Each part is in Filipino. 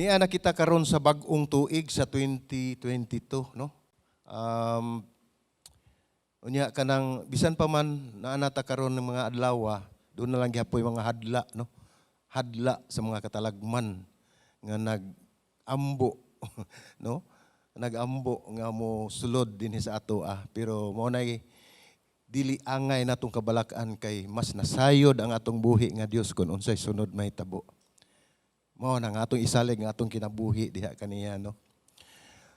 Niya na kita karon sa bag-ong tuig sa 2022, no? Unya kanang bisan pa man naanata karon ng mga adlaw, doon na lang gihapoy mga hadla, no? Hadla sa mga katalagman nga nag-ambo, no? Nag-ambo nga mo sulod din sa ato pero mo nay dili angay natong kabalakan kay mas nasayod ang atong buhi nga Dios kun unsay sunod mahitabo. Mao na nga atong isalig nga atong kinabuhi diha kaniya, no.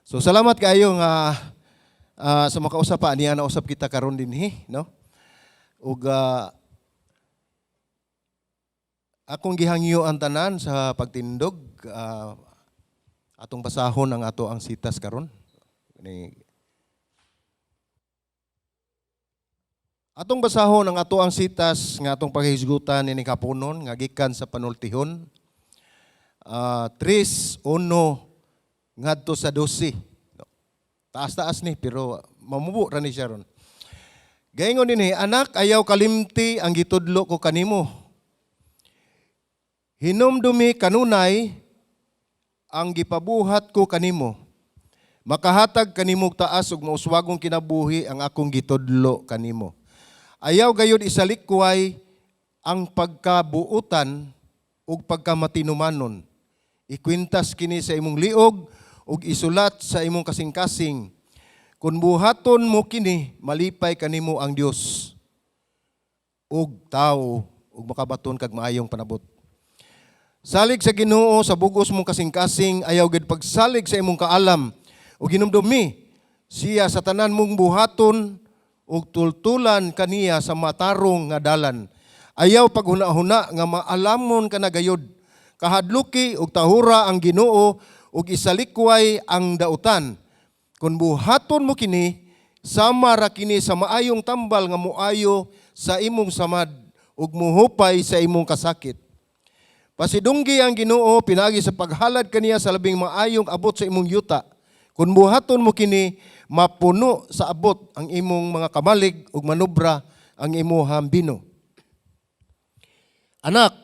So salamat kaayo nga sa makausap pa niya na usap kita karon dinhi, no. Ug akong gihangyo ang tanan sa pagtindog, atong basahon ang ato ang sitas karon. Atong basahon ang ato ang sitas nga atong paghisgutan ini kapunon nga gikan sa panultihon. 3:1 ngadto sa 12. Taas-taas ni pero mamubo ra ni siya ron. Gaingon dinhi, anak, ayaw kalimti ang gitudlo ko kanimo. Hinumdumi kanunay ang gipabuhat ko kanimo. Makahatag kanimo taas ug mauswagong kinabuhi ang akong gitudlo kanimo. Ayaw gayud isalikway ang pagkabuutan ug pagkamatinumanon. Ikwintas kini sa imong liog ug isulat sa imong kasing-kasing. Kung buhaton mo kini, malipay kanimo ang Dios ug tao ug makabaton kag maayong panabot. Salig sa Ginoo sa bugos mong kasing-kasing, ayaw gid pagsalig sa imong kaalam ug hinumdumi siya sa tanan mong buhaton ug tultulan kaniya sa matarong nga dalan. Ayaw paghuna-huna nga maalamon ka na gayud. Kahadluki ug tahura ang Ginoo ug isalikway ang dautan. Kung buhaton mo kini, sama ra kini sa maayong tambal nga muayo sa imong samad ug muhupay sa imong kasakit. Pasidunggi ang Ginoo pinaagi sa paghalad kaniya sa labing maayong abot sa imong yuta. Kung buhaton mo kini, mapuno sa abot ang imong mga kamalig ug manubra ang imong bino. Anak,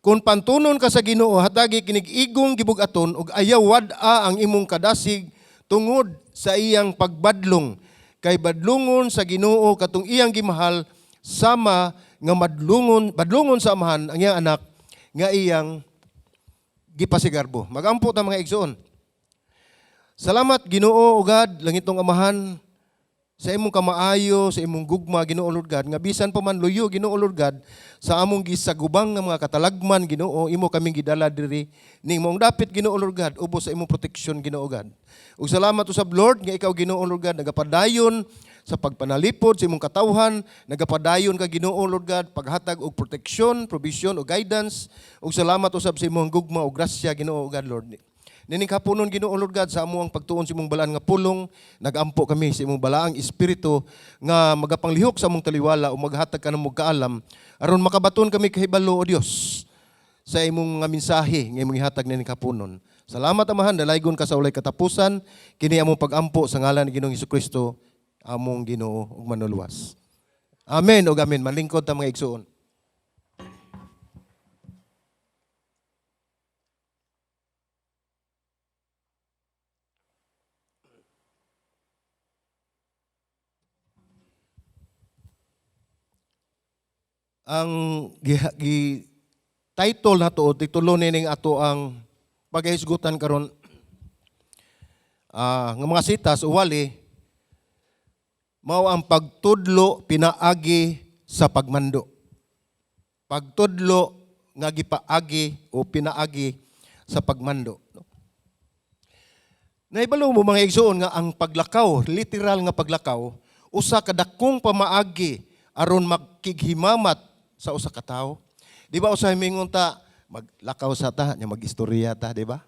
kung pantunon ka sa Ginoo, hatagi kinig-igong gibugaton ug ayaw wad-a ang imong kadasig tungod sa iyang pagbadlong. Kay badlungon sa Ginoo katong iyang gimahal sama nga badlungon sa amahan ang iyang anak nga iyang gipasigarbo. Magampo ta mga igsoon. Salamat Ginoo ugad langitong amahan sa imong kamaayo, sa imong gugma Ginoo Lord God, nga bisan pa man luyo Ginoo Lord God sa among gisagubang nga mga katalagman Ginoo, imo kaming gidala diri ning mong dapit Ginoo Lord God ubos sa imong proteksyon Ginoo God. Ug salamat usab Lord nga ikaw Ginoo Lord God nagapadayon sa pagpanalipod sa imong katawhan, nagapadayon ka Ginoo Lord God paghatag og proteksyon, provision ug guidance. Ug salamat usab sa imong gugma ug grasya Ginoo God Lord. Nining kapunon Ginoo Lord God sa amo ang pagtuon sa imong balaan nga pulong, nagampo kami sa imong balaang espiritu nga magapanglihok sa among taliwala o maghatag kanamo kaalam aron makabaton kami kahibalo o Dios sa imong nga mensahe nga imong ihatag nining kapunon. Salamat amahan, dalaygon ka sa walay katapusan kini among pagampo sa ngalan ni Ginoong Hesukristo among Ginoo ug manuluwas. Amen ug amen. Malingkod ta mga igsoon. Ang title nato o titulo ning ato ang paghisgutan karon nga mga sitas uwali mao ang pagtudlo pinaagi sa pagmando. Pagtudlo nga gipaagi o pinaagi sa pagmando. Naibalo mo mga igsoon nga ang paglakaw, literal nga paglakaw, usa ka dakong pamaagi aron makighimamat sa usa ka tawo. Di ba usahay mingon ta maglakaw sa ta, nya magistorya ta, di ba?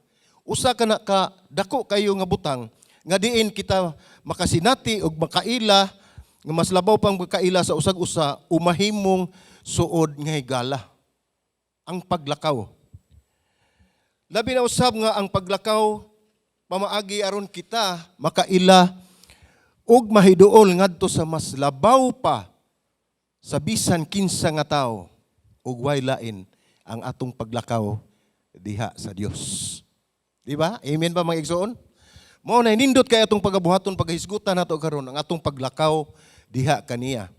Usa ka na ka dako kayo nga butang nga diin kita makasinati og makaila nga mas labaw pang makaila sa usag-usa umahimong suod nga higala. Ang paglakaw. Labi na usab nga ang paglakaw pamaagi aron kita makaila og mahiduol ngadto sa mas labaw pa sa bisan kinsa nga tao ug way lain ang atong paglakaw diha sa Dios. Di ba? Amen ba mga igsoon? Mao na nindot kay atong pagabuhaton paghisgutan nato karon ang atong paglakaw diha kaniya.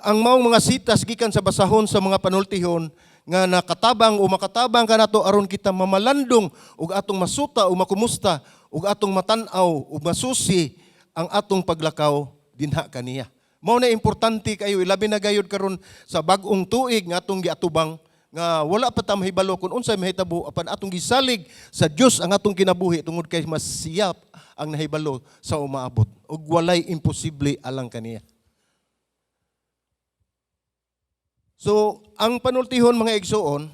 Ang maong mga sitas gikan sa basahon sa mga panultihon nga nakatabang o makatabang kanato aron kita mamalandong ug atong masuta o makumusta ug atong matanaw ug masusi ang atong paglakaw dinha kaniya. Mao na importante kayo ilabi na gayud karon sa bag-ong tuig nga atong giatubang nga wala pa ta mahibalo kung unsay mahitabo apan atong gisalig sa Dios ang atong kinabuhi tungod kay mas siyap ang nahibalo sa umaabot ug walay imposible alang kaniya. So, ang panultihon mga igsoon,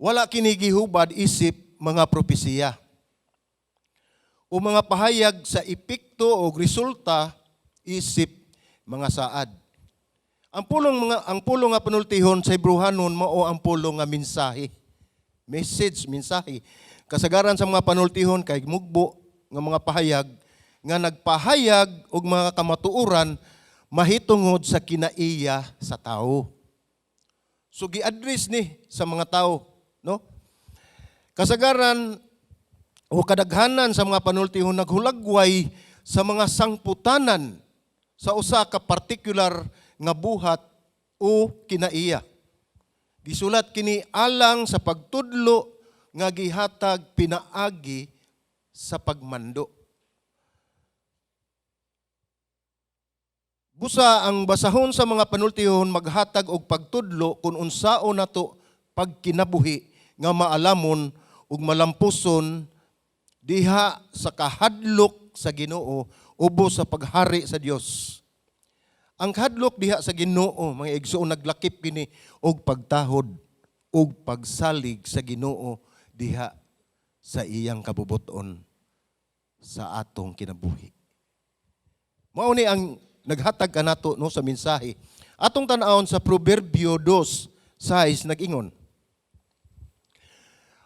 wala kini gihubad isip mga propesiya o mga pahayag sa epekto o resulta isip mga saad. Ang pulong nga panultihon sa Hebrehanon mao ang pulong nga mensahe. Message, mensahe. Kasagaran sa mga panultihon kay mugbo nga mga pahayag nga nagpahayag og mga kamatuoran mahitungod sa kinaiya sa tao. So gi-address ni sa mga tao, no? Kasagaran o kadaghanan sa mga panultihon naghulagway sa mga sangputanan sa usa ka particular nga buhat o kinaiya. Gisulat kini alang sa pagtudlo nga gihatag pinaagi sa pagmando. Busa ang basahon sa mga panultihon maghatag og pagtudlo kung unsaon nato pagkinabuhi nga maalamon ug malampuson diha sa kahadlok sa Ginoo ubos sa paghari sa Dios. Ang kahadlok diha sa Ginoo mga igsoon naglakip kini og pagtahod ug pagsalig sa Ginoo diha sa iyang kabubuton sa atong kinabuhi. Mao ni ang naghatag kanato no sa mensahe. Atong tan-awon sa Proverbio 2:6 nag-ingon.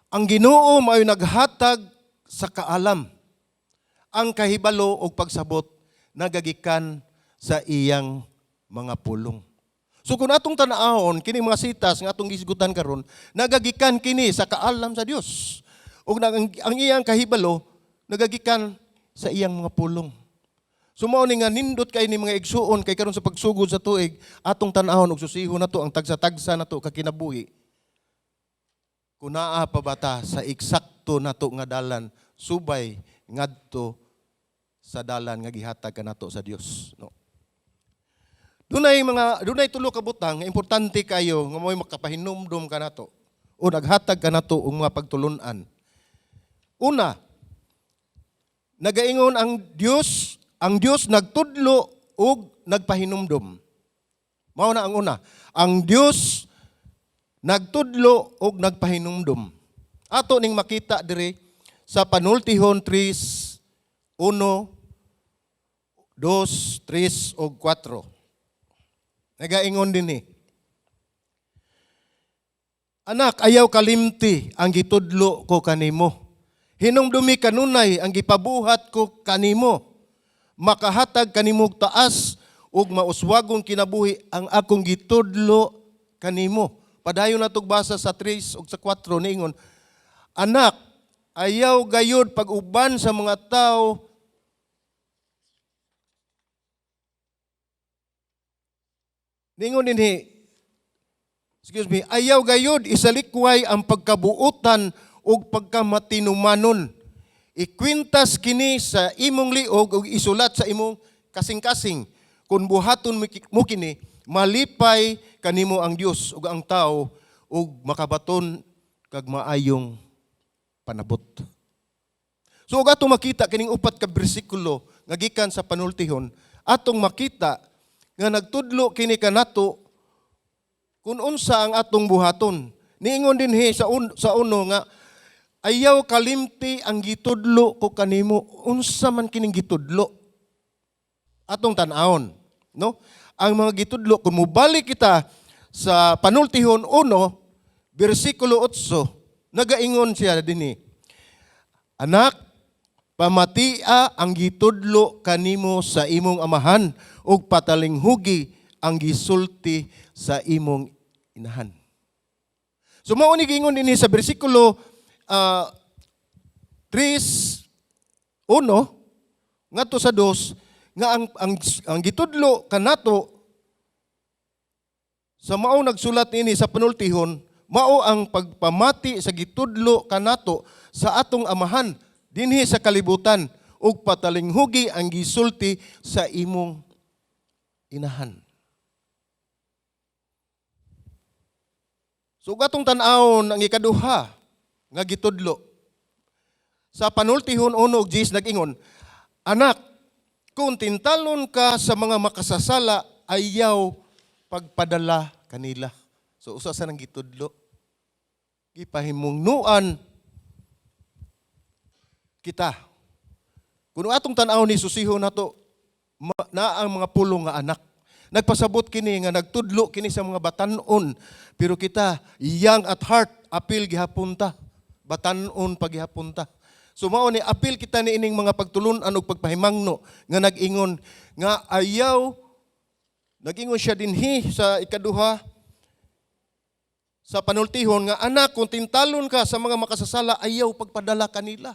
Ang Ginoo mao'y naghatag sa kaalam. Ang kahibalo ug pagsabot nagagikan sa iyang mga pulong. So kung atong tan-awon kini mga sitas nga atong gisgutan karon nagagikan kini sa kaalam sa Dios. Ug ang iyang kahibalo nagagikan sa iyang mga pulong. Sumao ni nga nindot kay ni mga igsuon kay karon sa pagsugod sa tuig atong tan-awon og susihon nato ang tagsa-tagsa nato kakinabuhi. Kun naa pa bata sa eksakto nato nga dalan subay ngadto sa dalan nga gihatag kanato sa Dios, no. Dunay tulo ka butang nga importante kayo nga mo'y makapahinumdum kanato o naghatag kanato og mga pagtulun-an. Una, nagaingon ang Dios nagtudlo ug nagpahinumdom. Mao na ang una. Ang Dios nagtudlo ug nagpahinumdom. Ato ning makita dire sa panultihon 3:1, 2, 3 ug 4. Nagaingon dinhi. Anak, ayaw kalimti ang gitudlo ko kanimo. Hinumdumi kanunay ang gipabuhat ko kanimo. Makahatag kanimog taas ug mauswagong kinabuhi ang akong gitudlo kanimo. Padayon natog basa sa 3 ug sa 4 niingon, anak, ayaw gayud pag-uban sa mga tao niingon dinhi, ayaw gayud isalikway ang pagkabuutan ug pagkamatinumanon. Ikwintas kini sa imong liog ug isulat sa imong kasing-kasing. Kung buhaton mo kini, malipay kanimo ang Dios ug ang tao ug makabaton kag maayong panabot. So ug atong makita kining upat ka bersikulo nga gikan sa panultihon, atong makita nga nagtudlo kini kanato kung unsa ang atong buhaton. Niingon dinhi sa uno nga ayaw kalimti ang gitudlo ko kanimo. Unsa man kining gitudlo? Atong tan-awon, no? Ang mga gitudlo kung mobalik kita sa panultihon 1, bersikulo 8, nagaingon siya dinhi. Anak, pamatia ang gitudlo kanimo sa imong amahan ug patalinghugi ang gisulti sa imong inahan. So mao ni giingon dinhi sa bersikulo 3:1 ngadto sa 2 nga ang gitudlo kanato sa mao nagsulat ini sa panultihon, mao ang pagpamati sa gitudlo kanato sa atong amahan dinhi sa kalibutan ug patalinghugi ang gisulti sa imong inahan. So gatong tan-awon ang ikaduha nga gitudlo. Sa panultihon 1:10 nag-ingon, anak, kung tintalon ka sa mga makasasala, ayaw pagpadala kanila. So usa sa nang gitudlo. Gipahimungnuan kita. Kung atong tan-aw ni susihon nato na ang mga pulong nga anak. Nagpasabot kini nga nagtudlo kini sa mga batan-on, pero kita young at heart apil gihapunta. Batan-on paghihapunta. So mao ni apil kita ni ining mga pagtulunan ug pagpahimangno nga nag-ingon nga ayaw nag-ingon siya dinhi sa ikaduha sa panultihon nga anak, kung tintalon ka sa mga makasasala, ayaw pagpadala kanila.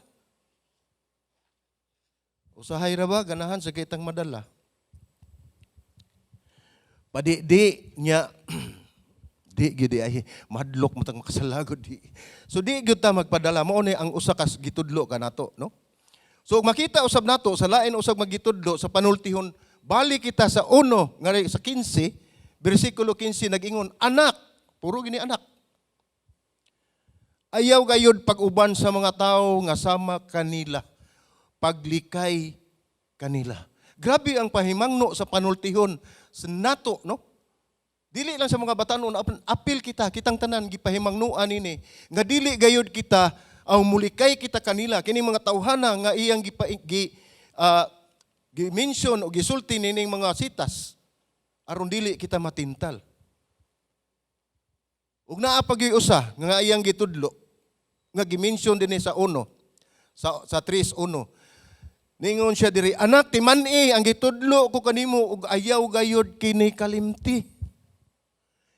Usahay ra ba ganahan sa kitang madala? Padi nya di gyud ay madlok matang makasalagod di. So di gyud ta magpadala, mao ni ang usa ka gitudlo kanato, no? So makita usab nato sa lain usab magitudlo sa panultihon, balik kita sa 1 nga sa 15, bersikulo 15 nag-ingon, anak, puro gini anak. Ayaw gayud pag-uban sa mga tao nga sama kanila, paglikay kanila. Grabe ang pahimangno sa panultihon sa nato, no? Dili lang sa mga batanon, apil kita, kitang tanan, gipahimangnuan ini, nga dili gayud kita, ang mulikay kita kanila, kini mga tawhana nga iyang gi-mention o gisulti nining mga sitas, aron dili kita matintal. Ug naa pa gyud usa nga iyang gitudlo, nga gi-mention dinhi sa 1, sa 3:1. Ningon siya diri, anak, timan-i ang gitudlo ko kanimo ug ayaw gayud kini kalimti.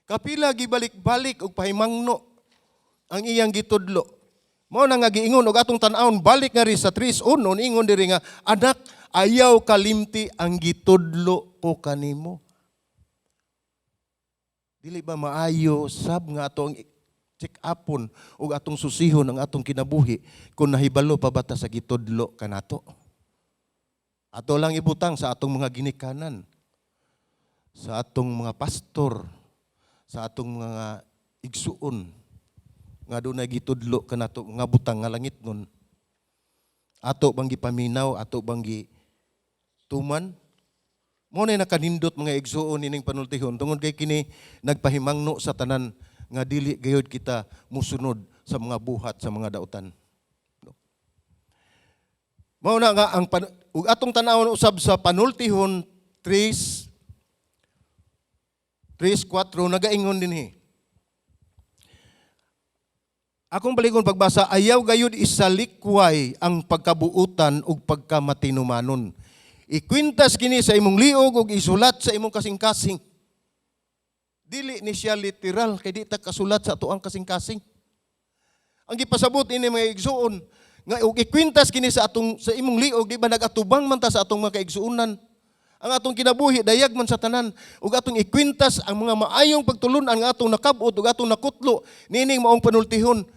Kapila gibalik-balik og pahimangno ang iyang gitudlo. Mao na nga giingon og atong tan-awon balik nga ri sa 3:1 ingon diri nga anak, ayaw kalimti ang gitudlo ko kanimo. Dili ba maayo sab nga atong check upon og atong susihon ang atong kinabuhi kung nahibalo pa bata sa gitudlo kanato? Ato lang ibutang sa atong mga ginikanan, sa atong mga pastor, sa atong mga igsuon nga doon na gitudlo kanato nga butang nga langit nun. Ato bang gipaminaw, ato bang gituman? Mo na nakanindot mga igsuon ining panultihon tungod kay kini nagpahimangno sa tanan nga dili gayud kita musunod sa mga buhat sa mga dautan. Mao na nga ang ug atong tan-awon usab sa panultihon 3:4 nagaingon dinhi. Akong baligon pagbasa, ayaw gayud isalikway ang pagkabuutan ug pagkamatinumanon. Ikwintas kini sa imong liog ug isulat sa imong kasing-kasing. Dili ni siya literal kay di ta kasulat sa atoang kasing-kasing. Ang gipasabot ini mga igsuon nga ug ikwintas kini sa imong liog, di ba nagatubang man ta sa atong mga kaigsuonan. Ang atong kinabuhi dayag man sa tanan ug atong ikwintas ang mga maayong pagtulunan nga atong nakab-ot ug atong nakutlo nining maong panultihon.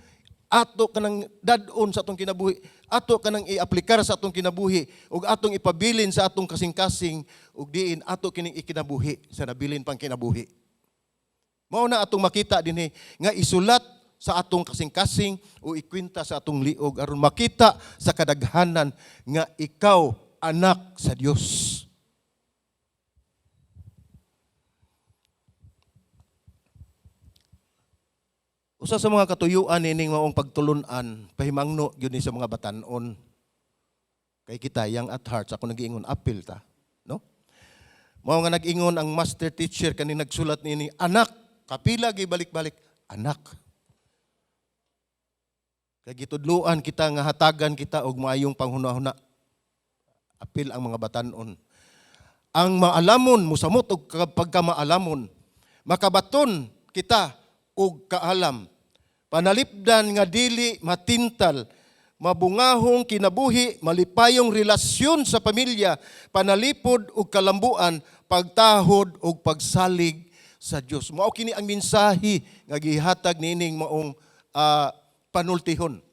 Ato kanang dadon sa atong kinabuhi, ato kanang i-aplikar sa atong kinabuhi ug atong ipabilin sa atong kasing-kasing ug diin ato kining ikinabuhi sa nabilin pang kinabuhi. Mao na atong makita dinhi nga isulat sa atong kasing-kasing o ikwinta sa atong liog aron makita sa kadaghanan nga ikaw anak sa Dios. Usa sa mga katuyuan ining maong pagtulunan, pahimangno gyud ni sa mga batan-on. Kay kita young at heart, ako nag-iingon apil ta, no? Mao nga nag-ingon ang master teacher kani nagsulat nini, anak, kapila gibalik-balik, anak. Kay gitudluan kita nga hatagan kita og maayong panghuna-huna. Apil ang mga batan-on. Ang maalamon mosamot og pagkamaalamon, makabaton kita og kaalam. Panalipdan nga dili matintal, mabungahong kinabuhi, malipayong relasyon sa pamilya, panalipod ug kalambuan, pagtahod ug pagsalig sa Dios. Mao kini ang mensahe nga gihatag nining maong panultihon.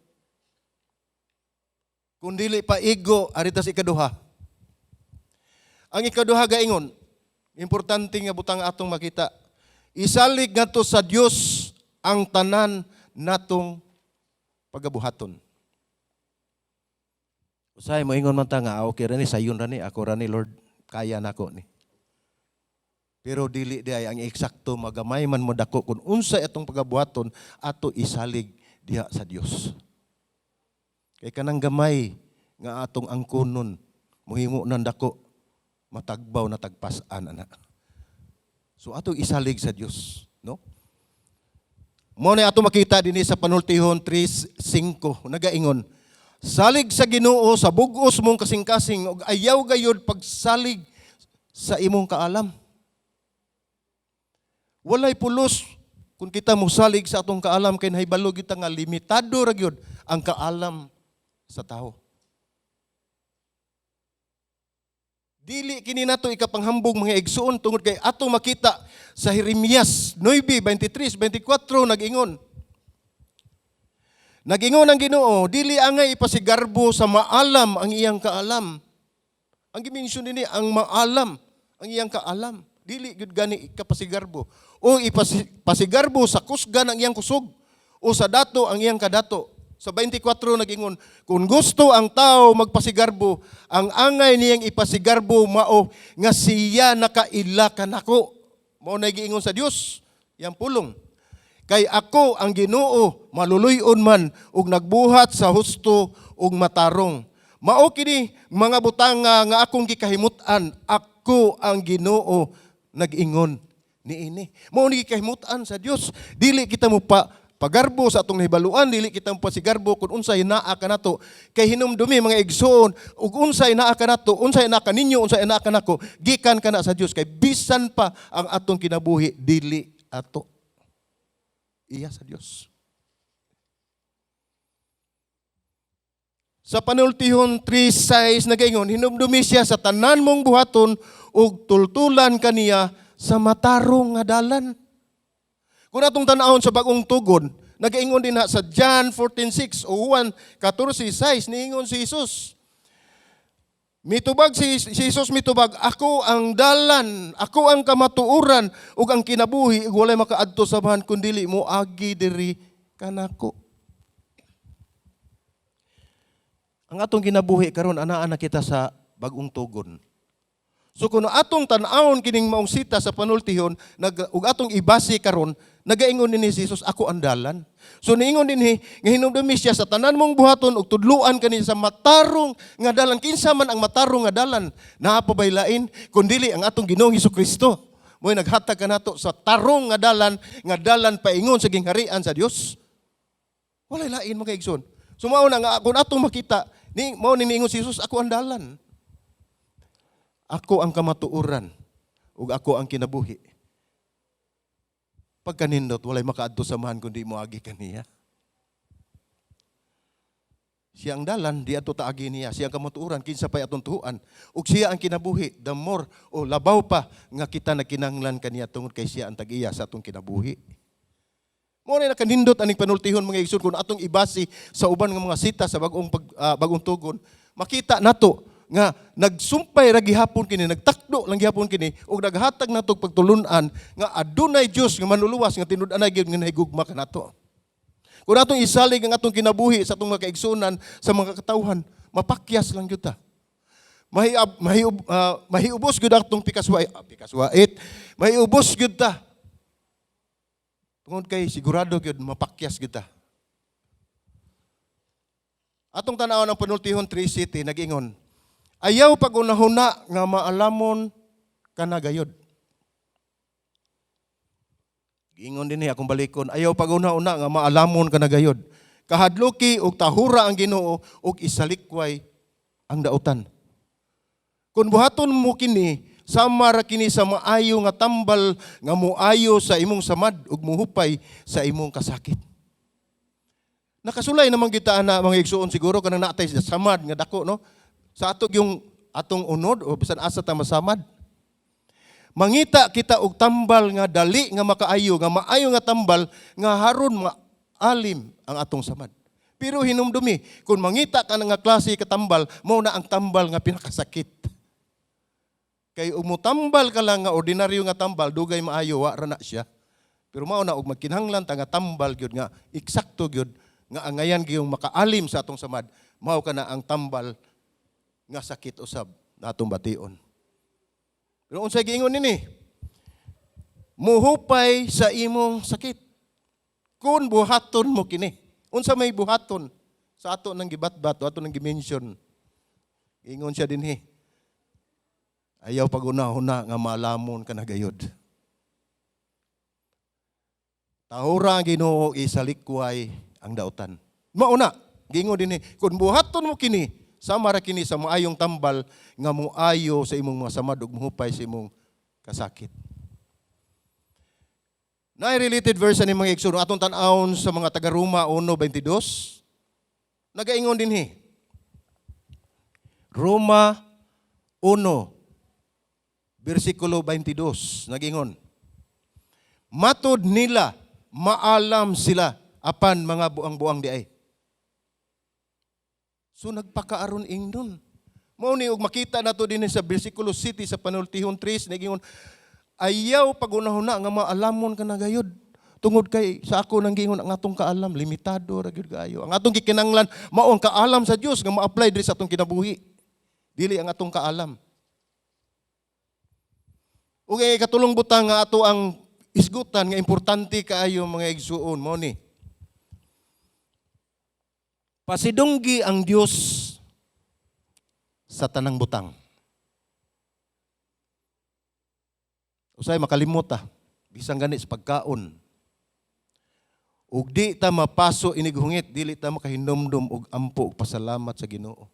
Kung dili pa igo, arita sa ikaduha. Ang ikaduha gaingon, importante nga butang atong makita. Isalig ngadto sa Dios ang tanan natong pagabuhaton. Usay mo ingon man ta nga okay ra ni sayon ra ni ako ra ni Lord kaya nako ni. Pero dili di ay ang eksakto magamay man mo dako kun unsay atong pagabuhaton ato isalig diha sa Dios. Kay kanang gamay nga atong angkunon mohimo nan dako matagbaw na tagpasan ana. So atong isalig sa Dios, no? Mo na ato makita dinhi sa panultihon 3:5 nagaingon, salig sa Ginoo sa bug-os mong kasing-kasing ug ayaw gayud pagsalig sa imong kaalam. Walay pulos kung kita mo salig sa atong kaalam kay nahibalo kita nga limitado ra gyud ang kaalam sa tao. Dili kini nato ikapanghambog mga igsuon tungod kay ato makita sa Jeremias 9:23-24 nag-ingon. Nag-ingon ang Ginoo, dili angay ipasigarbo sa maalam ang iyang kaalam. Ang gimensyon nini ang maalam ang iyang kaalam. Dili gud gani ikapasigarbo o ipasigarbo sa kusgan ang iyang kusog o sa dato ang iyang kadato. Sa 24 nag-ingon, kung gusto ang tao magpasigarbo, ang angay niyang ipasigarbo mao nga siya nakaila kanako. Mao na giingon sa Dios, yang pulong. Kay ako ang Ginoo, maluluyon man ug nagbuhat sa husto ug matarong. Mao kini mga butanga nga akong gikahimutan, ako ang Ginoo nag-ingon niini. Mao ni gikahimutan sa Dios, dili kita mo pagarbo sa atong nahibaluan, dili kita pasigarbo kung unsay naa kanato kay hinumdumi mga igsoon ug unsay naa kanato, unsay naa kaninyo, unsay naa kanako, gikan kana sa Dios kay bisan pa ang atong kinabuhi dili ato. Iya sa Dios. Sa panultihon 3:6 nagaingon, hinumdumi siya sa tanan mong buhaton ug tultulan kaniya sa matarong nga dalan. Kung atong tanawon sa bagong tugon, nagaingon din sa John 14:6 o Juan 14:6, niingon si Jesus. Mitubag si Jesus mitubag, ako ang dalan, ako ang kamatuuran ug ang kinabuhi ug walay makaadto sa bahan kun dili mo agi diri kanako. Ang atong kinabuhi karon anaa na kita sa bagong tugon. So kung atong tan-awon kining maong sita sa panultihon ug atong ibasi karon, nagaingon ni Jesus, ako ang dalan. So niingon dinhi nga hinumdumi siya sa tanan mong buhaton ug tudluan kani sa matarong nga dalan. Kinsa man ang matarong nga dalan? Naa pa bay lain kundi ang atong Ginoong Hesukristo. Mo'y naghatag kanato sa tarong nga dalan paingon sa gingharian sa Dios. Walay lain mga igsoon. So mao na nga kung atong makita ni mao ni niingon si Jesus, ako ang dalan. Ako ang kamatuuran ug ako ang kinabuhi. Pagkanindot walay makaadto samahan kundi moagi kaniya. Siya ang dalan, di ato taagi niya. Siya ang kamatuuran, kinsa pay atong tuhuan. Ug siya ang kinabuhi, the more o labaw pa nga kita nakinahanglan kaniya tungod kay siya ang tag-iya sa atong kinabuhi. Mo na nakanindot aning panultihon mga igsoon kun atong ibasi sa uban nga mga sita sa bagong tugon, makita nato nga nagsumpay ra gihapon kini, nagtakdo lang gihapon kini ug naghatag nato pagtulunan nga adunay Dios nga manluluwas nga tinud-anay gyud nga nahigugma kanato. Kung atong isalig ang atong kinabuhi sa atong mga kaigsunan sa mga katawhan, mapakyas lang gyud ta. Mahiubos gyud atong pikaswait. Mahiubos gyud ta. Tungod kay sigurado gyud mapakyas gyud ta. Atong tan-awon ang panultihon 3:7 nag-ingon, ayaw pag-unahuna nga maalamon kanagayod. Giingon din niya akong balikon, ayaw pag-unahuna nga maalamon kanagayod. Kahadloki ug tahura ang Ginoo ug isalikway ang dautan. Kung buhaton mo kini, sama ra kini sa maayo nga tambal nga moayo sa imong samad ug muhupay sa imong kasakit. Nakasulay namang kita na mga igsuon siguro kanang natay sa samad nga dako no. Sa ato yung atong unod o bisan asa ta masamad. Mangita kita og tambal nga dali nga makaayo nga maayo nga tambal nga haron maalim ang atong samad. Pero hinumdumi kung mangita ka nga klase ka tambal mao na ang tambal nga pinakasakit. Kay ug mo tambal ka lang nga ordinaryo nga tambal dugay maayo wa ra na siya. Pero mao na og magkinahanglan ta nga tambal gyud nga eksakto gyud nga angayan gyung makaalim sa atong samad, mao kana ang tambal nga sakit usab na atong bation. Pero unsay giingon nini? Muhupay sa imong sakit. Kun buhaton mo kini. Unsa may buhaton sa ato nang gibatbat, ato nang gimension. Ingon siya dinhi. Ayaw pag-una-una nga malamon ka na gayod. Tahura ang Ginoo isalikway ang dautan. Mauna, gingo din kung buhaton mo kini, sama ra kini sa maayong tambal nga muayo sa imong mga samad ug muhupay sa imong kasakit. Na-related verse ni mga igsoon atong tan-awon sa mga taga Roma 1:22. Nagaingon dinhi. Roma 1 versikulo 22 nagingon. Matod nila maalam sila apan mga buang-buang di ay. So nagpakaaron ingnon. Mao ni og makita nato dinhi sa bersikulo 7 sa panultihon 3 nagingon ayaw pagunahuna nga maalamon ka na gayud. Tungod kay sa ako nang gingon ang atong kaalam limitado ra gyud kaayo. Ang atong gikinahanglan mao ang kaalam sa Dios nga ma-apply diri sa atong kinabuhi. Dili ang atong kaalam. Ug katulong butang nga ato ang isgutan nga importante kaayo mga igsuon mo ni. Pasidunggi ang Dios sa tanang butang. Usay makalimot bisan gani sa pagkaon. Ug di ta mapaso iniguhungit, dili ta makahinumdum og ampo ug pasalamat sa Ginoo.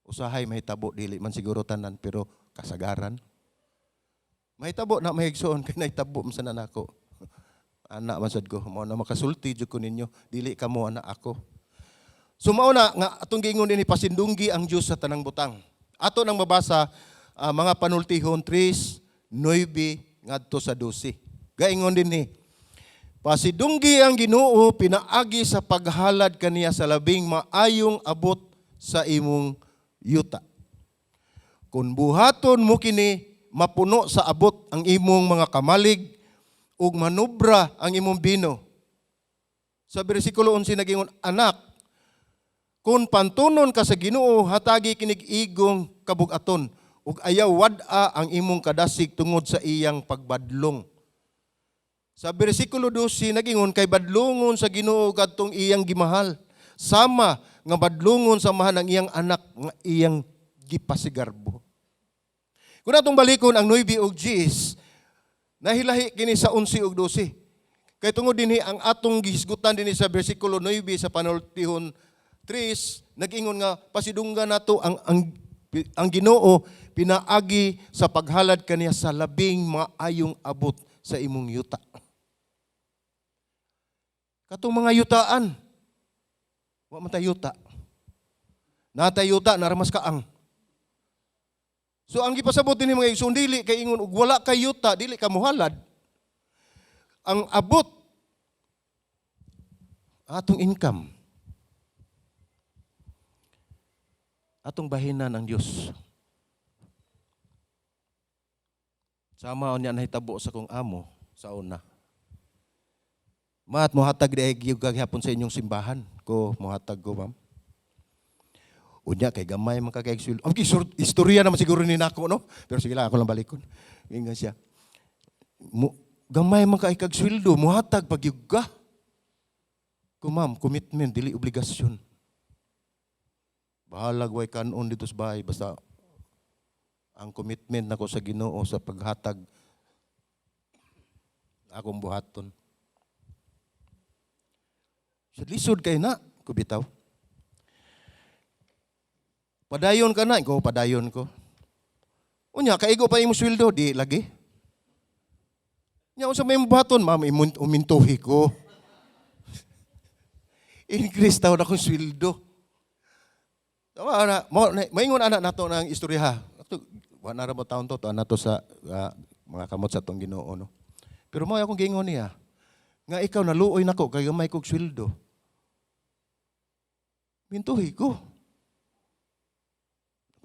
Usahay mahitabo dili man siguro tanan pero kasagaran. Mahitabo na mahigsuon kay nahitabo man sa nanako. Anak man sad ko, mao na makasulti jud ko ninyo, dili kamo anak ako. So mao na nga atong giingon dinhi pasindunggi ang Dios sa tanang butang. Ato nang mabasa mga panultihon 3:9 ngadto sa 12. Gaingon dinhi. Pasidunggi ang Ginoo pinaagi sa paghalad kaniya sa labing maayong abot sa imong yuta. Kung buhaton mo kini mapuno sa abot ang imong mga kamalig ug manubra ang imong bino. Sa bersikulo 11 nagingon, anak, kung pantunon ka sa Ginoo hatagi kinig igong kabugaton ug ayaw wad-a ang imong kadasig tungod sa iyang pagbadlong. Sa bersikulo 12 nagingon, kay badlongon sa Ginoo kadtong iyang gimahal, sama nga badlongon sa mahan ang iyang anak nga iyang gipasigarbo. Kung atong balikon ang 9 ug 10, nahilahi kini sa 11 ug 12. Kay tungod dinhi ang atong gihisgutan dinhi sa bersikulo 9 sa panultihon 3, nag-ingon nga pasidunggan nato ang Ginoo pinaagi sa paghalad kaniya sa labing maayong abot sa imong yuta. Katong mga yutaan, wa man tay yuta. Natay yuta naramas kaang. So ang gipasabot dinhi mga igsoon dili kay ingon ug wala kay yuta dili ka mohalad. Ang abot atong income atong bahinan ang Dios. Sama unya nahitabo sa kong amo sa una. Maat mohatag di gyud gihapon sa inyong simbahan ko mohatag ko ma'am. Unya kay gamay man kay sweldo. Ang istorya naman siguro ni nako no. Pero sige lang ako lang balikon. Ingon siya. Gamay man kay kag sweldo mohatag pagyuga. Ko ma'am, commitment dili obligasyon. Bahalag way kanon dito sa bahay basta ang commitment nako sa Ginoo sa paghatag akong buhaton. Sa lisod kay na ko bitaw. Padayon ka na, ikaw padayon ko. Unya, kaigo pa imong sweldo, di lagi. Nya, unsa may buhaton, ma'am, umintuhi ko. Increase taon akong sweldo. Tama na, maingon anak nato ng istorya. Wala na mo taon to nato sa mga kamot sa tong Ginoo no. Pero mo akong gingon niya, nga ikaw naluoy nako kay gamay kog sweldo. Mintuhi ko.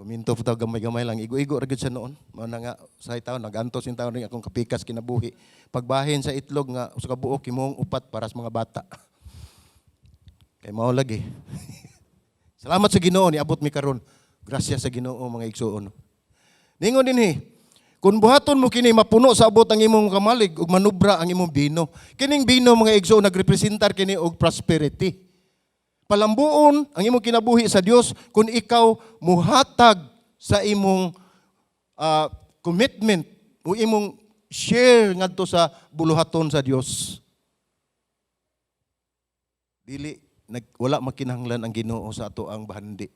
Kuminto po gamay-gamay lang, igo-igo ra gid sa noon. Mao na nga sa taon nagantos in taon ring akong kapikas kinabuhi. Pagbahin sa itlog nga usa ka buok himong upat para sa mga bata. Kay mao lagi. Salamat sa Ginoo niabot mi karon. Grasya sa Ginoo mga igsoon. Ningon dinhi, kung buhaton mo kini mapuno sa abot ang imong kamalig ug manubra ang imong bino. Kining bino mga igsoon nagrepresentar kini og prosperity. Palambuon ang imong kinabuhi sa Dios kung ikaw muhatag sa imong commitment o imong share ngadto sa buluhaton sa Dios. Dili wala makinahanglan ang Ginoo sa ato ang bahandi.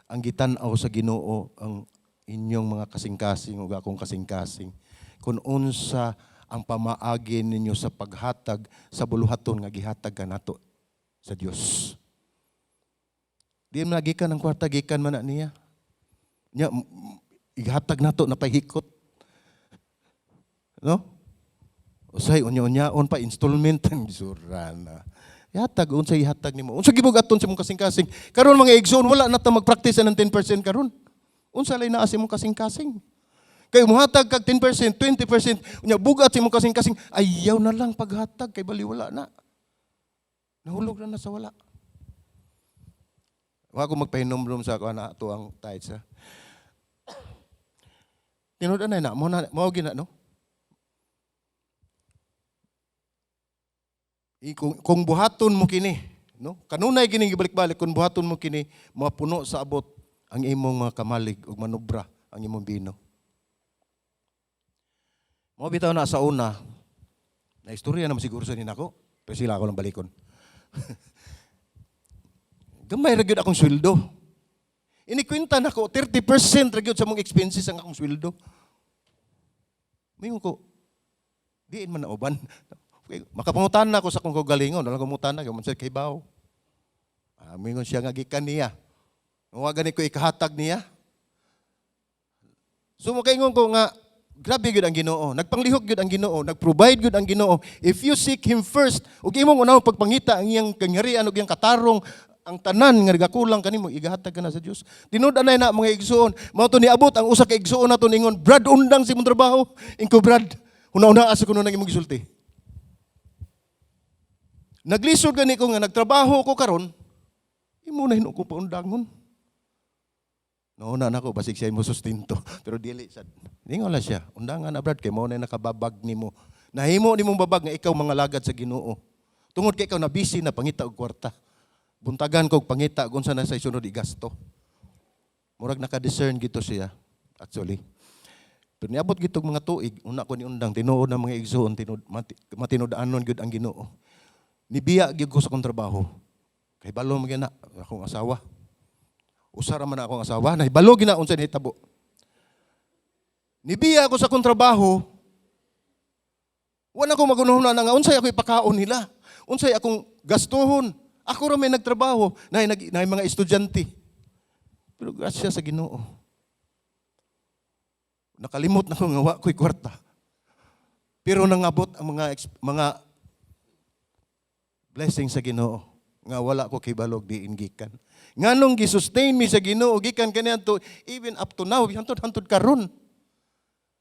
Ang gitan-aw sa Ginoo ang inyong mga kasing-kasing ug akong kasing-kasing. Kung unsa ang pamaagi ninyo sa paghatag sa buluhaton nga gihatag kanato sa Dios. Di man gikan ang kwarta gikan man na niya. Nya ihatag nato na pahikot. No? Usay unya-unyaon pa installment ang surana. Ihatag unsay ihatag nimo. Unsa gibugaton sa imong kasing-kasing? Karon mga igsoon wala na ta magpractice ng 10% karon. Unsa lay naa sa imong kasing-kasing? Kay muhatag kag 10%, 20%, unya bugat sa imong kasing-kasing, ayaw na lang paghatag kay baliwala na. Nahulog na sa wala. Wa ko magpahinom-rom sa kana ato ang tithes. Tinud-anay na mo gina no? Kung buhaton mo kini, no? Kanunay kini gibalik-balik kung buhaton mo kini, mapuno sa abot ang imong mga kamalig ug manubra ang imong bino. Mo bitaw na sa una, na istorya naman siguro sa ninako, pero sila ako lang balikon. Gamay ra gyud akong sweldo. Inikwenta nako 30% ra gyud sa mong expenses ang akong sweldo. Mingon ko, diin man na uban. Makapangutan na ako sa kong kagalingon. Walang kumutan na, gaman sa kaybaw. Mingon siya nga gikan niya. Mawagan ko ikahatag niya. So makaingon ko nga, grabe gyud ang Ginoo. Nagpanglihok gyud ang Ginoo. Nagprovide gyud ang Ginoo. If you seek Him first, ug imong unahon pagpangita ang iyang kangyarian ug iyang katarong, ang tanan nga nagakulang kanimo igahatag ka na sa Dios. Tinud-anay na mga igsoon. Mao to niabot ang usa ka igsoon naton ingon, Brad undang si imong trabaho. Ingko Brad, una-una asa kuno nang imong gisulti. Naglisod gani ko nga nagtrabaho ko karon, imo na hinuko pa undangon. Nauna na ko basig siya mo sustinto, pero dili sad. Ningon la siya, undangan na Brad kay mo na nakababag nimo. Nahimo nimong babag nga ikaw mga lagad sa Ginoo. Tungod kay ikaw na busy na pangita og kwarta. Buntagan ko og pangita kung sa nasa isunod igasto. Murag naka-discern gito siya actually. Pero niabot gitog mga tuig, una ko ni undang tinuod na mga igsoon matinud-anon gyud ang Ginoo. Nibiya gyud ko sa kong trabaho. Kay balo man gina akong asawa. Usara man akong asawa, nahibalo gina unsa nahitabo. Nibiya ako sa kong trabaho. Wala ko magunahon na nga unsay ako ipakaon nila. Unsay akong gastuhon. Ako ra may nagtrabaho, naay mga estudyante. Pero grasya sa Ginoo. Nakalimot na ko nga wa ko'y kwarta. Pero nangabot ang mga blessing sa Ginoo nga wala ko kay balog diin gikan. Nganong gi-sustain mi sa Ginoo gikan kaniadto even up to now hantod karon.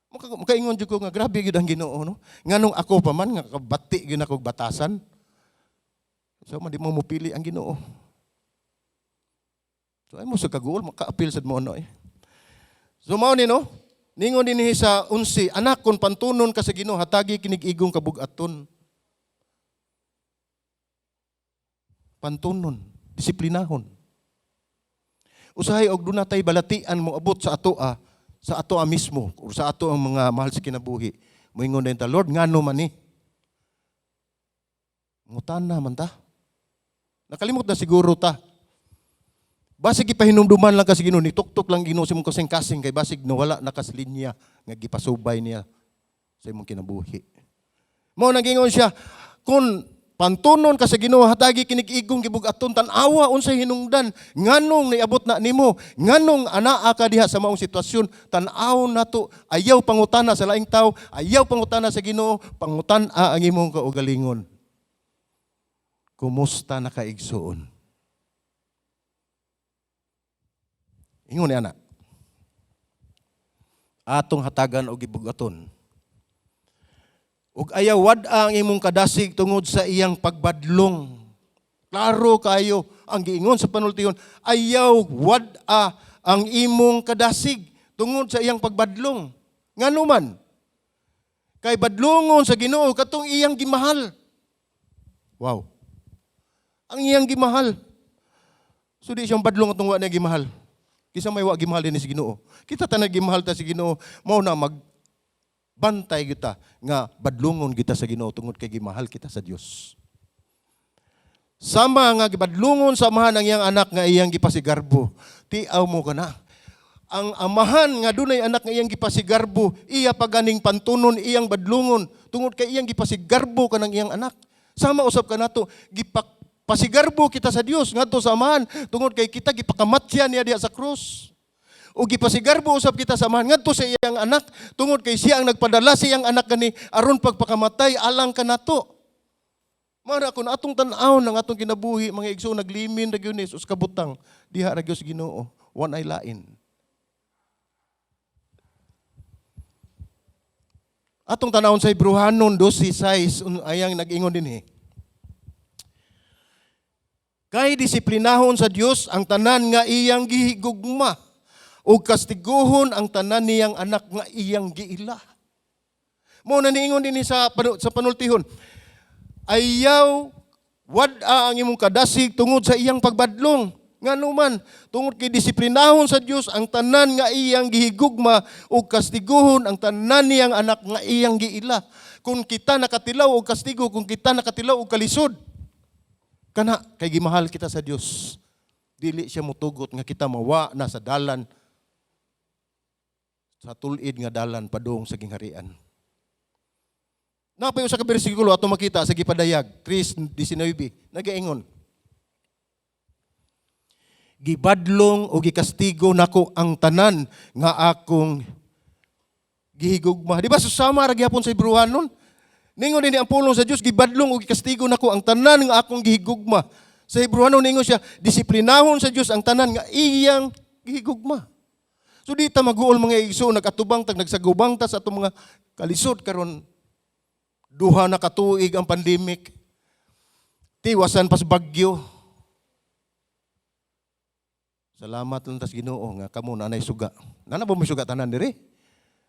Makaingon jud ko nga grabe gyud ang Ginoo no. Nganong ako pa man nga kabati gyud ako batasan. So man di mo mupili ang Ginoo. So ay mo sa kaguol maka-appeal sad mo ano eh. So mao ni no. Ningon dinhi sa 11, anak kon pantunon ka sa Ginoo hatagi kinig igong kabug-aton. Pantunon, disiplinahon. Usahay og dunay balatian mo abot sa atoa mismo o sa ato ang mga mahal sa kinabuhi. Moingon din ta, Lord, ngano man ni? Ngutana man ta. Nakalimot na siguro ta. Basig ipahinumduman lang ka sa Ginoo, nituktok lang Ginoo sa imong kasing-kasing kay basig nawala na kas linya nga gipasubay niya sa imong kinabuhi. Mao nang gingon siya, kung Pantunon ka sa Ginoo hatagi kinig-igong gibug-aton tan-awa unsay hinungdan nganong niabot na nimo nganong anaa ka diha sa maong sitwasyon tan-aw nato ayaw pangutana sa laing tawo ayaw pangutana sa Ginoo pangutan-a ang imong kaugalingon. Kumusta na kaigsuon? Ingon ni ana. Atong hatagan og gibug-aton. Ug ayaw wad-a ang imong kadasig tungod sa iyang pagbadlong. Klaro kayo ang giingon sa panultihon, ayaw wad-a ang imong kadasig tungod sa iyang pagbadlong. Ngano man? Kay badlongon sa Ginoo katong iyang gimahal. Wow. Ang iyang gimahal. So di siyang badlong atong wa na gimahal. Kisa may wa gimahal din si Ginoo. Kita ta nagimahal ta si Ginoo, mao na bantay kita nga badlungon kita sa Ginoo tungod kay gimahal kita sa Dios. Sama nga gibadlungon sa amahan ang iyang anak nga iyang gipasigarbo. Tiaw mo kana. Ang amahan nga dunay anak nga iyang gipasigarbo, iya paganing pantunon iyang badlungon tungod kay iyang gipasigarbo kanang iyang anak. Sama usab kanato pasigarbo kita sa Dios ngadto sa amahan tungod kay kita gipakamatyan niya diha sa krus. O gipasigarbo usab kita sa amahan ngadto sa iyang anak tungod kay siya ang nagpadala sa iyang anak gani aron pagpakamatay alang kanato. Mara kun atong tan-aw ng atong kinabuhi mga igsoon naglimin ra gyud ni sus kabutang diha ra gyud sa Ginoo wanay lain. Atong tanawon sa Hebrewanon 12:6 ayang nag-ingon dinhi. Kay disiplinahon sa Dios ang tanan nga iyang gihigugma ug kastiguhon ang tanan niyang anak nga iyang giila. Mao na niingon dinhi sa panultihon. Ayaw wad-a ang imong kadasig tungod sa iyang pagbadlong. Ngano man tungod kay disiplinahon sa Dios ang tanan nga iyang gihigugma ug kastiguhon ang tanan niyang anak nga iyang giila. Kung kita nakatilaw og kastigo, kung kita nakatilaw og kalisod, kana kay gimahal kita sa Dios. Dili siya motugot nga kita mawa na sa dalan sa tulid nga dalan padung sa gingharian. Napay usa ka bersikulo ato makita sa gipadayag 3:19 nagaingon. Gibadlong o gikastigo nako ang tanan nga akong gihigugma. Di ba susama ra gyapon sa Hebrewanon? Ningon din ang pulong sa Dios gibadlong o gikastigo nako ang tanan nga akong gihigugma. Sa Hebrewanon ningon siya disiplinahon sa Dios ang tanan nga iyang gihigugma. So di ta mag-uol mga igsoon nagatubang tag nagsagubang ta sa atong mga kalisod karon duha na katuig ang pandemic. Tiwasan pas bagyo. Salamat lang tas Ginoo nga kamo nanay suga. Nana ba mo suga tanan diri?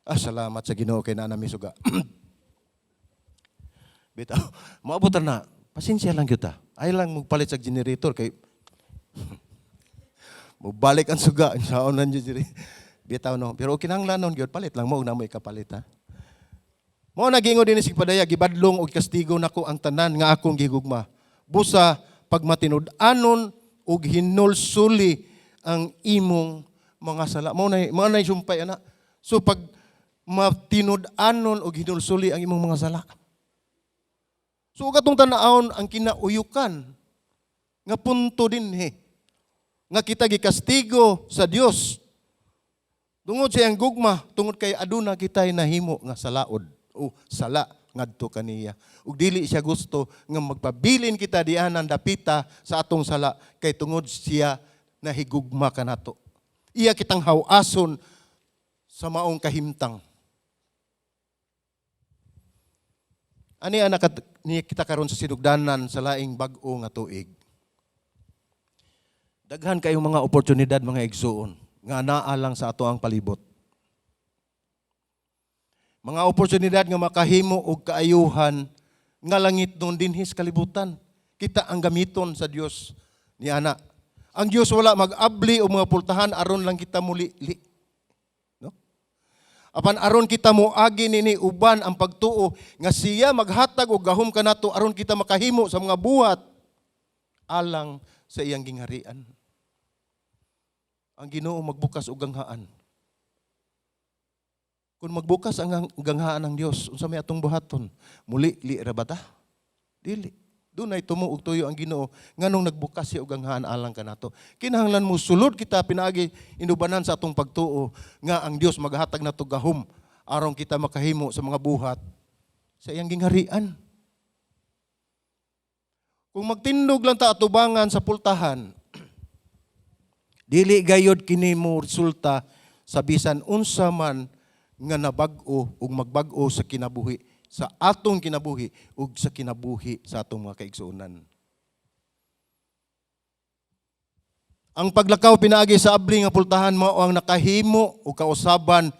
Salamat sa Ginoo kay nana mi suga. Bitaw, maabutan na. Pasensya lang gyud ta. Ay lang magpalit sa generator kay mubalik ang suga saon nan diri. Bitaw no, pero kinahanglanon gyud palit lang mo na mo ikapalit ha. Mo nagingon dinhi sig padaya gibadlong og kastigo nako ang tanan nga akong gihigugma. Busa pagmatinud-anon og hinulsuli ang imong mga sala. Mo na sumpay ana. So pag matinud-anon og hinulsuli ang imong mga sala. So katong tan-awon ang kinauyukan nga punto dinhi nga kita gikastigo sa Dios. Tungod sa iyang gugma, tungod kay aduna kitay nahimo nga salaod o sala ngadto kaniya. Ug dili siya gusto nga magpabilin kita dianan dapita sa atong sala kay tungod siya nahigugma kanato. Iya kitang hawason sa maong kahimtang. Ani anak ni kita karon sa sinugdanan sa laing bag-o nga tuig. Daghan kayong mga oportunidad mga igsoon nga naa lang sa ato ang palibot. Mga oportunidad nga makahimo og kaayuhan nga langit nun dinhis kalibutan. Kita ang gamiton sa Dios ni ana. Ang Dios wala mag-abli o mga pultahan aron lang kita muli. No? Apan aron kita moagi nini uban ang pagtuo nga siya maghatag og gahom kanato aron kita makahimo sa mga buhat alang sa iyang gingharian. Ang Ginoo magbukas og ganghaan. Kung magbukas ang ganghaan ng Dios, unsa may atong buhaton? Muli li ra ba ta? Dili. Dunay tumo ug tuyo ang Ginoo nganong nagbukas siya og anghaan alang kanato. Kinahanglan mo sulod kita pinaagi inubanan sa atong pagtuo nga ang Dios maghatag nato gahom aron kita makahimo sa mga buhat sa iyang gingharian. Kung magtindog lang ta atubangan sa pultahan, dili gayod kini mo resulta sa bisan unsa man nga nabag-o ug magbag-o sa kinabuhi, sa atong kinabuhi ug sa kinabuhi sa atong mga kaigsuonan. Ang paglakaw pinaagi sa abli nga pultahan mao ang nakahimo ug kausaban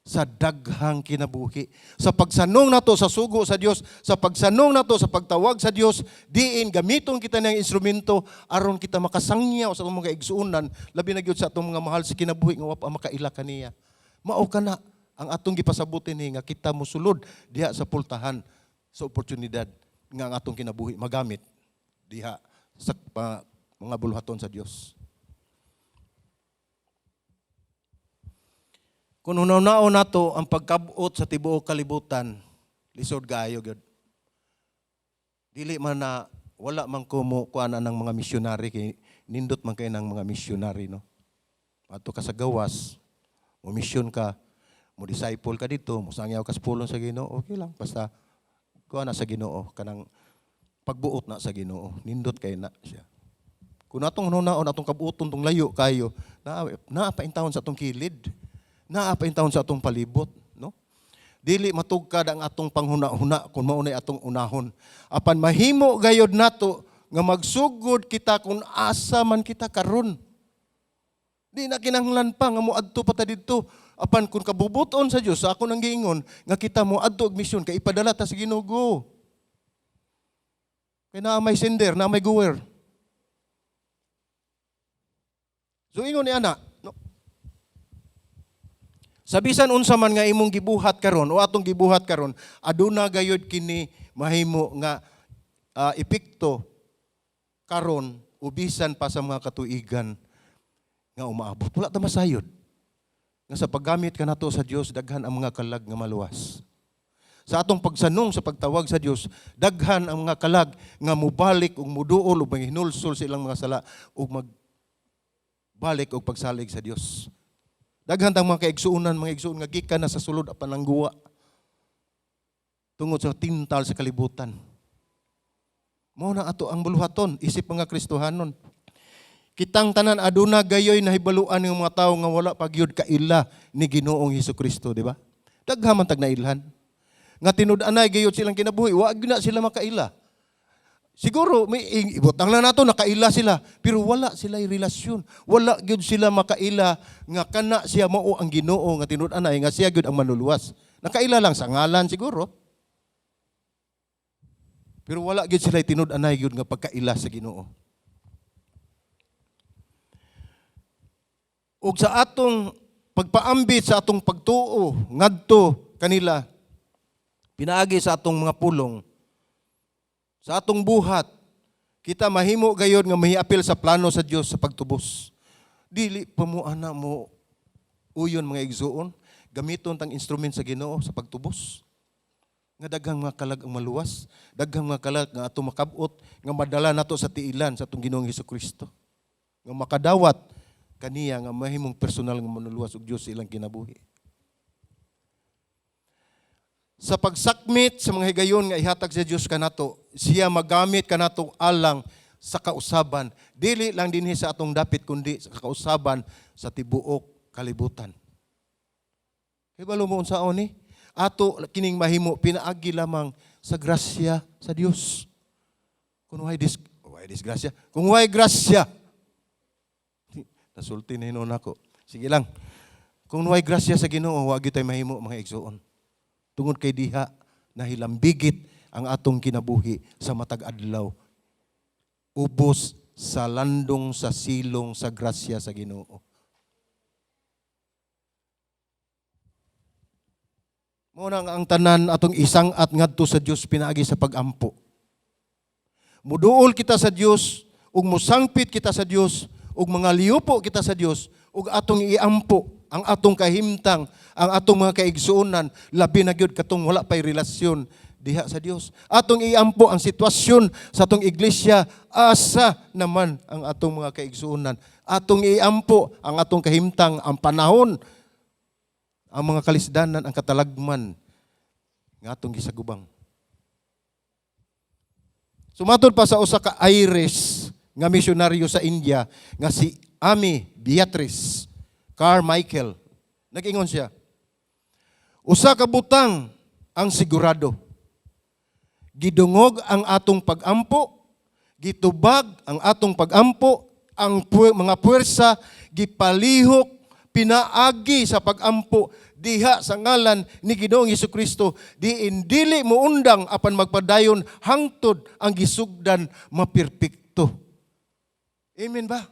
sa daghang kinabuhi. Sa pagsanong nato sa sugo sa Dios, sa pagsanong nato sa pagtawag sa Dios, diin gamiton kita ng instrumento aron kita makasangyaw sa atong mga igsuonan, labi na gyud sa atong mga mahal sa kinabuhi nga wa pa makaila kaniya. Mao kana ang atong gipasabuti ni nga kita mosulod diha sa pultahan sa oportunidad nga ang atong kinabuhi magamit diha sa mga buluhaton sa Dios. Kung unaw-unaw nato ang pagkabot sa tibuok kalibutan, lisod kaayo gyud. Dili man na wala man ko mo kuana ng mga misyonary kay nindot man kay ng mga misyonary no. Adto ka sa gawas, mo mission ka, mo disciple ka dito, mo sangyaw ka sa pulong sa Ginoo, okay lang basta kuana sa Ginoo kanang pagbuot na sa Ginoo, nindot kay na siya. Kung atong hunaon atong kabuoton tong layo kayo, naa pa intawon sa atong kilid. Naa pa intawon sa atong palibot, no? Dili matugkad ang atong panghuna-huna kung mao nay atong unahon. Apan mahimo gayod nato nga magsugod kita kung asa man kita karon. Di na kinahanglan pa nga moadto pa ta didto. Apan kung kabubuton sa Dios, ako nang giingon nga kita moadto og misyon kay ipadala ta sa Ginoo. Kay naa may sender, naa may goer. So ingon ni ana, no? Sa bisan unsa man nga imong gibuhat karon o atong gibuhat karon, aduna gayud kini mahimo nga epekto karon o bisan pa sa mga katuigan nga umaabot. Wala ta masayod. Nga sa paggamit kanato sa Dios daghan ang mga kalag nga maluwas. Sa atong pagsanong sa pagtawag sa Dios, daghan ang mga kalag nga mubalik ug muduol ug manghinulsol sa ilang mga sala ug magbalik og pagsalig sa Dios. Daghan tang mga kaigsuonan, mga igsuon nga gikan na sa sulod apan ang guwa. Tungod sa tintal sa kalibutan. Mao na ato ang buluhaton, isip mga Kristohanon. Kitang tanan aduna gayoy nahibaluan ng mga tawo nga wala pagyud kaila ni Ginoong Hesukristo, di ba? Daghan man tag nailhan. Nga tinud-anay gayud silang kinabuhi, wa gyud na sila makaila. Siguro, may ibutang lang nato, nakaila sila, pero wala sila relasyon. Wala gyud sila makaila nga kana siya mao ang Ginoo nga tinud-anay nga siya gyud ang manluluwas. Nakaila lang sa ngalan siguro. Pero wala gyud sila tinud-anay gyud nga pagkaila sa Ginoo. Ug sa atong pagpaambit sa atong pagtuo ngadto kanila pinaagi sa atong mga pulong sa atong buhat, kita mahimo gayod nga mahiapil sa plano sa Dios sa pagtubos. Dili pa mo ana mo uyon mga igsuon, gamiton tang instrument sa Ginoo sa pagtubos. Nga daghang mga kalag ang maluwas, daghang mga kalag nga atong makabot nga madala nato sa tiilan sa atong Ginoong Hesukristo. Nga makadawat kaniya nga mahimong personal nga manuluwas og Dios sa ilang kinabuhi. Sa pagsakmit sa mga higayon nga ihatag sa Dios kanato, siya magamit kanato alang sa kausaban. Dili lang dinhi sa atong dapit kundi sa kausaban sa tibuok kalibutan. Kay balo mo unsaon ni? Ato kining mahimo pinaagi lamang sa grasya sa Dios. Kung way disgrasya, kung way grasya. Nasulti na hinon ako. Sige lang. Kung way grasya sa Ginoo, wa gyud tay mahimo mga igsuon. Tungod kay diha nahilambigit ang atong kinabuhi sa matag adlaw. Ubos sa landong sa silong sa grasya sa Ginoo. Mao na ang tanan atong isang at ngadto sa Dios pinaagi sa pagampo. Muduol kita sa Dios ug musangpit kita sa Dios ug mga liupo kita sa Dios ug atong iampo ang atong kahimtang, ang atong mga kaigsuonan, labi na gyud katong wala pay relasyon diha sa Dios. Atong iampo ang sitwasyon sa atong iglesia, asa naman ang atong mga kaigsuonan. Atong iampo ang atong kahimtang, ang panahon, ang mga kalisdanan, ang katalagman nga atong gisagubang. Sumatod pa sa usa ka Irish nga misyonaryo sa India nga si Amy Beatrice Carmichael. Nag-ingon siya, usa ka butang ang sigurado. Gidungog ang atong pagampo, gitubag ang atong pagampo, ang mga puwersa gipalihok, pinaagi sa pagampo diha sa ngalan ni Ginoong Hesukristo, dili mo undang apan magpadayon hangtod ang gisugdan mapirpekto. Amen ba?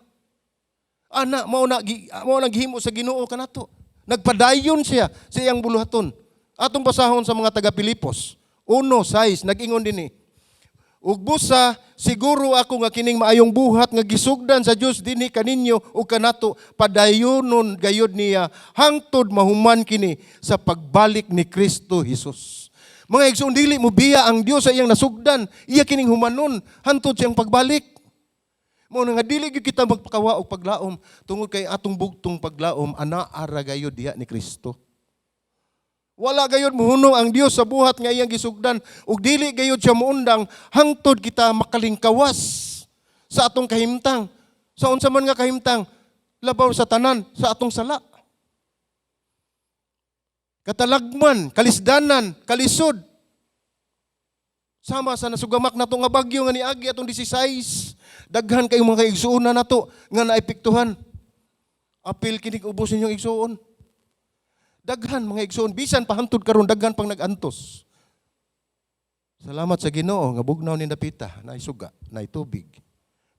Ana, mao na gihimo sa Ginoo kanato. Nagpadayon siya sa iyang buluhaton. Atong basahon sa mga taga Pilipos 1:6 nag-ingon dinhi. Ug busa siguro ako nga kining maayong buhat nga gisugdan sa Dios dinhi kaninyo ug kanato padayonon gayud niya hangtod mahuman kini sa pagbalik ni Kristo Hesus. Mga igsoon, dili mo biya ang Dios sa iyang nasugdan, iya kining humanon hangtod siyang pagbalik. Mao nga dili gyud kita magpakawa og paglaom tungod kay atong bugtong paglaom anaara gayud diha ni Kristo. Wala gayud muhunong ang Dios sa buhat nga iyang gisugdan ug dili gayud siya muundang hangtod kita makalingkawas sa atong kahimtang. Sa unsa man nga kahimtang, labaw sa tanan sa atong sala. Katalagman, kalisdanan, kalisod. Sama sa nasugamak nato nga bagyo nga niagi atong 16. Daghan kayong mga kaigsuonan nato nga naepektuhan. Apil kinig ubos ninyong igsuon. Daghan mga igsoon, bisan pahantod karon daghan pang nagantos. Salamat sa Ginoo nga bugnaw ni napita, naisuga, naitubig.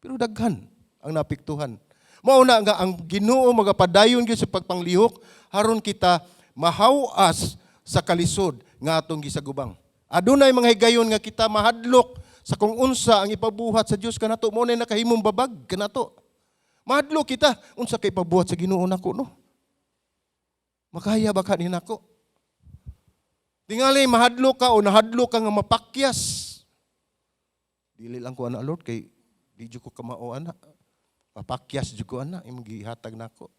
Pero daghan ang napiktuhan. Mao na nga ang Ginoo magapadayon gyud sa pagpanglihok haron kita mahawas sa kalisod nga atong gisagubang. Adunay mga higayon nga kita mahadlok sa kung unsa ang ipabuhat sa Dios kanato, mo na nakahimong babag kanato. Mahadlok kita unsa kay ipabuhat sa Ginoo nako no. Makaya ba ka ni nako? Tingali mahadlok ka o nahadlok ka nga mapakyas. Dili lang ko ana Lord kay di jud ko kamao ana. Mapakyas jud ko ana imong gihatag nako.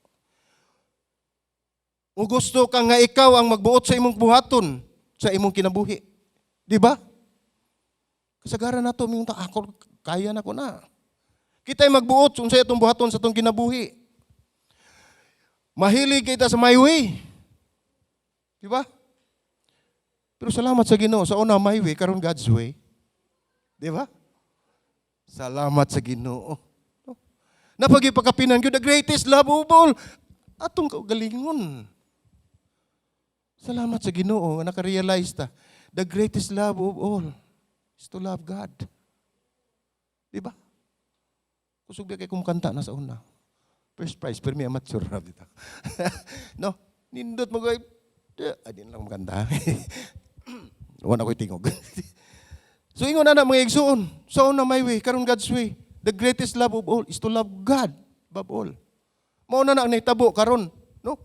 O gusto ka nga ikaw ang magbuot sa imong buhaton sa imong kinabuhi. Di ba? Kasagaran nato ming ako kaya nako na. Kita'y magbuot unsay atong buhaton sa atong kinabuhi. Mahilig kita sa my way. Di ba? Pero salamat sa Ginoo sa una my way karon God's way. Di ba? Salamat sa Ginoo. Napagipakapinan gyud the greatest love of all. Atong kaugalingon. Salamat sa Ginoo nga naka-realize ta. The greatest love of all is to love God. Di ba? Kusog kay kumkanta na sa una. First prize, pero may amateur na dito. No? Nindot mo kayo. Adin lang maganda. Wala ko'y tingog. So, ingon na mga igsuon. So, na my way, karon God's way. The greatest love of all is to love God above all. Mauna na ang naitabo karon, no?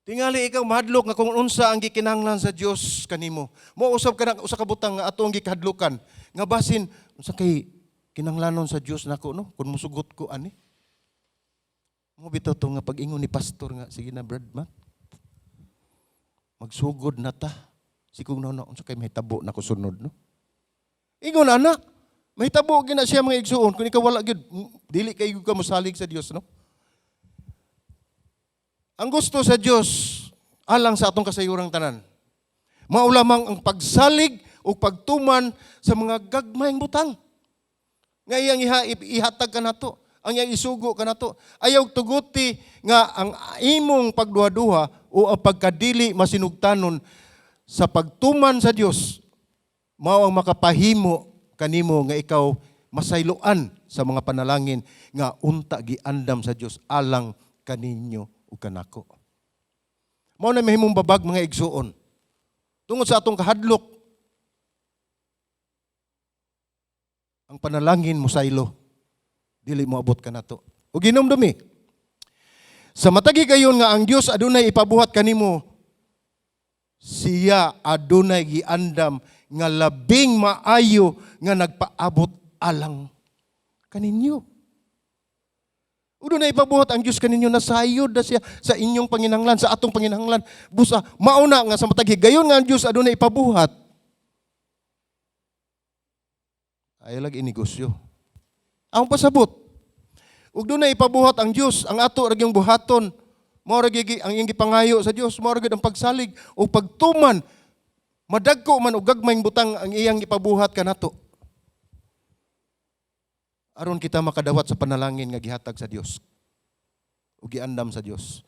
Tingali ikaw mahadlok nga kung unsa ang gikinahanglan sa Dios kanimo. Mo usab ka na usa ka butang nga atong gikahadlokan nga basin unsa kay kinahanglanon sa Dios nako no kun musugot ko ani. Mo bitaw to nga pag-ingon ni pastor nga sige na Brad Matt. Magsugod na ta. Sikong na unsa kay mahitabo nako sunod no. Ingon anak, mahitabo gyud na siya mga igsuon kun ikaw wala gyud dili kay ka mosalig sa Dios no. Ang gusto sa Dios alang sa atong kasayurang tanan. Mao lamang ang pagsalig o pagtuman sa mga gagmayng butang. Nga iyang ihatag ka nato, ang iyang isugo ka nato. Ayaw tuguti nga ang imong pagduha-duha o ang pagkadili masinugtanon sa pagtuman sa Dios mao ang makapahimo kanimo nga ikaw masayloan sa mga panalangin nga unta giandam sa Dios alang kaninyo o kanako. Mao na mahimong babag mga igsuon. Tungod sa atong kahadlok, ang panalangin mo saylo, dili mo abot kanato. O ginomdumi. Sa matagi gayon nga ang Dios adunay ipabuhat kanimo siya adunay giandam nga labing maayo nga nagpaabot alang kaninyo. Udo na ipabuhat ang Diyos kaninyo na sayod na siya sa inyong panginahanglan, sa atong panginahanglan. Busa, mauna nga sa matag higayon nga ang Diyos adunay ipabuhat. Ayaw lagi inegosyo. Ang pasabot. Ug doon na ipabuhat ang Diyos, ang ato ragyong buhaton. Mao ra gyud ang iyang gipangayo sa Dios, mao ra gyud ang pagsalig o pagtuman. Madagko man og gagmayng butang ang iyang ipabuhat kanato. Aron kita makadawat sa panalangin nga gihatag sa Dios. Ug giandam sa Dios.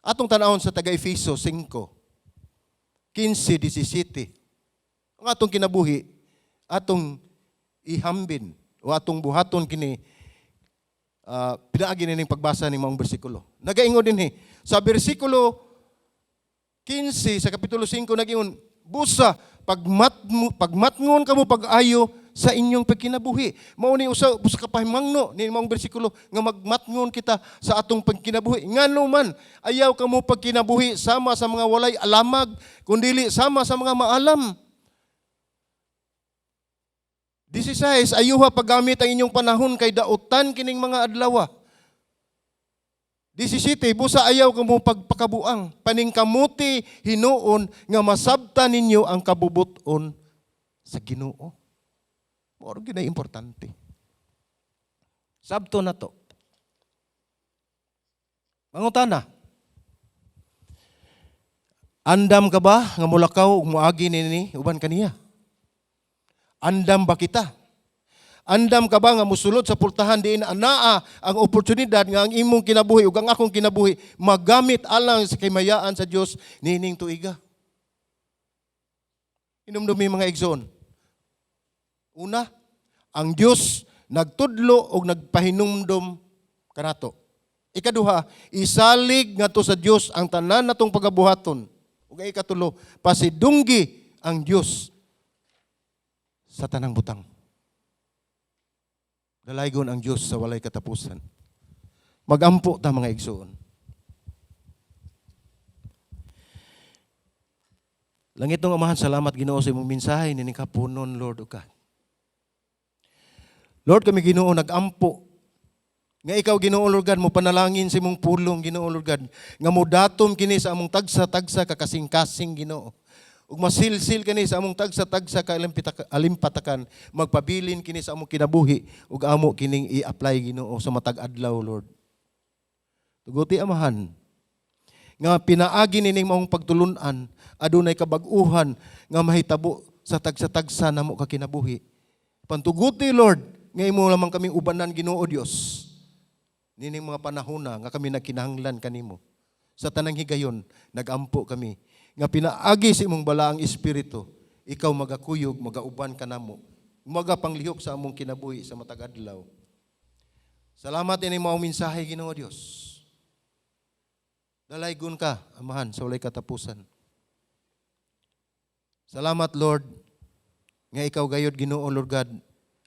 Atong tan-awon sa taga Efeso 5:15-17. Ang atong kinabuhi, atong ihambin o atong buhaton kini pinaagi ning pagbasa ni maong bersikulo. Nagaingon din sa bersikulo 15 sa kapitulo 5 nagingon, busa pagmatngon kamo pag-ayo sa inyong pagkinabuhi. Mao ni usa ka pahimangno ni maong bersikulo nga magmatngon kita sa atong pagkinabuhi. Ngano man ayaw kamo pagkinabuhi sama sa mga walay alamag, kundili sama sa mga maalam. 16, ayuha paggamit ang inyong panahon kay dautan kining mga adlaw. 17, busa ayaw kamo pagpakabuang, paningkamuti hinuon nga masabtan ninyo ang kabubuton sa Ginoo. Moro gyud na importante. Sabto na to. Mangutana. Andam ka ba nga mulakaw ug moagi nini uban kaniya? Andam ba kita? Andam ka ba nga musulod sa pultahan diin anaa ang oportunidad nga ang imong kinabuhi ug ang akong kinabuhi magamit alang sa kahimayaan sa Dios nining tuiga? Inumdumi mga igsoon. Una, ang Dios nagtudlo o nagpahinumdom kanato. Ikaduha, isalig ngadto sa Dios ang tanan natong pagabuhaton. Ug ikatulo, pasidunggi ang Dios sa tanang butang. Dalaygon ang Dios sa walay katapusan. Magampo ta mga igsoon. Langit ng Amahan, salamat Ginoo sa imong mensahe ni kapunon Lord ug God. Lord, kami Ginoo nagampo nga ikaw Ginoo Lord God mo panalangin sa imong pulong Ginoo Lord God nga mo datom kini sa among tagsa-tagsa kakasing-kasing Ginoo. Ug masilsil kini sa among tagsa-tagsa alimpatakan magpabilin kini sa among kinabuhi ug amo kining i-apply Ginoo sa matag adlaw Lord. Tuguti Amahan nga pinaagi nining maong pagtulunan adunay kabag-uhan nga mahitabo sa tagsa-tagsa namo ka kinabuhi. Pantuguti Lord nga imo lamang kaming ubanan Ginoo Dios. Nining mga panahona nga kami nagkinahanglan kanimo. Sa tanang higayon nagampo kami nga pinaagi sa imong balaang espiritu, ikaw magakuyog, magauban ka namo, magapanglihok sa among kinabuhi sa matag adlaw. Salamat ini mao mensahe Ginoo Dios. Dalaygon ka, Amahan, sa walay katapusan. Salamat Lord nga ikaw gayud Ginoo Lord God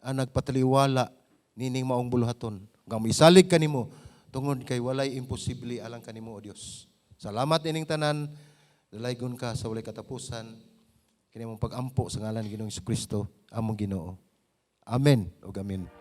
ang nagpataliwala nining maong buluhaton. Nga misalig kanimo tungod kay walay imposible alang kanimo o Dios. Salamat ining tanan. Dalaygon ka sa walay katapusan. Kini mong pag-ampo sa ngalan ni Ginoong Jesucristo, among Ginoo. Amen ug amen.